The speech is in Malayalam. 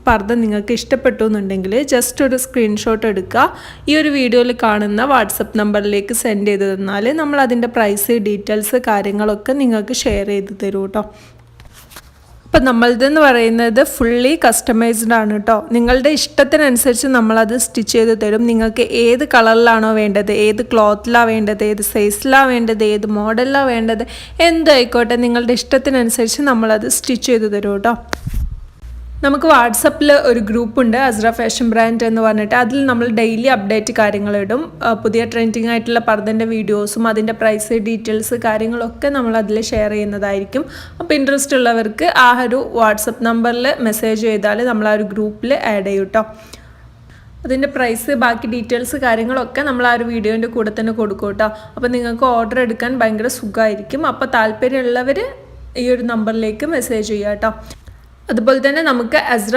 പർദ്ദ നിങ്ങൾക്ക് ഇഷ്ടപ്പെട്ടു എന്നുണ്ടെങ്കിൽ ജസ്റ്റ് ഒരു സ്ക്രീൻഷോട്ട് എടുക്കുക, ഈ ഒരു വീഡിയോയിൽ കാണുന്ന വാട്സപ്പ് നമ്പറിലേക്ക് സെൻഡ് ചെയ്ത് തന്നാൽ നമ്മൾ അതിൻ്റെ പ്രൈസ്, ഡീറ്റെയിൽസ്, കാര്യങ്ങളൊക്കെ നിങ്ങൾക്ക് ഷെയർ ചെയ്ത് തരും കേട്ടോ. അപ്പം നമ്മളതെന്ന് പറയുന്നത് ഫുള്ളി കസ്റ്റമൈസ്ഡ് ആണ് കേട്ടോ. നിങ്ങളുടെ ഇഷ്ടത്തിനനുസരിച്ച് നമ്മളത് സ്റ്റിച്ച് ചെയ്ത് തരും. നിങ്ങൾക്ക് ഏത് കളറിലാണോ വേണ്ടത്, ഏത് ക്ലോത്തിലാണ് വേണ്ടത്, ഏത് സൈസിലാണ് വേണ്ടത്, ഏത് മോഡലിലാണ് വേണ്ടത്, എന്തായിക്കോട്ടെ നിങ്ങളുടെ ഇഷ്ടത്തിനനുസരിച്ച് നമ്മളത് സ്റ്റിച്ച് ചെയ്ത് തരും കേട്ടോ. നമുക്ക് വാട്സപ്പിൽ ഒരു ഗ്രൂപ്പുണ്ട്, അസ്ര ഫാഷൻ ബ്രാൻഡ് എന്ന് പറഞ്ഞിട്ട്. അതിൽ നമ്മൾ ഡെയിലി അപ്ഡേറ്റ് കാര്യങ്ങളിടും. പുതിയ ട്രെൻഡിങ് ആയിട്ടുള്ള പർദ്ദൻ്റെ വീഡിയോസും അതിൻ്റെ പ്രൈസ്, ഡീറ്റെയിൽസ്, കാര്യങ്ങളൊക്കെ നമ്മൾ അതിൽ ഷെയർ ചെയ്യുന്നതായിരിക്കും. അപ്പോൾ ഇൻട്രസ്റ്റ് ഉള്ളവർക്ക് ആ ഒരു വാട്സപ്പ് നമ്പറിൽ മെസ്സേജ് ചെയ്താൽ നമ്മൾ ആ ഒരു ഗ്രൂപ്പിൽ ആഡ് ചെയ്യും കേട്ടോ. അതിൻ്റെ പ്രൈസ്, ബാക്കി ഡീറ്റെയിൽസ്, കാര്യങ്ങളൊക്കെ നമ്മൾ ആ ഒരു വീഡിയോൻ്റെ കൂടെ തന്നെ കൊടുക്കും കേട്ടോ. അപ്പോൾ നിങ്ങൾക്ക് ഓർഡർ എടുക്കാൻ ഭയങ്കര സുഖമായിരിക്കും. അപ്പോൾ താല്പര്യമുള്ളവർ ഈ ഒരു നമ്പറിലേക്ക് മെസ്സേജ് ചെയ്യാം കേട്ടോ. അതുപോലെ തന്നെ നമുക്ക് അസ്ര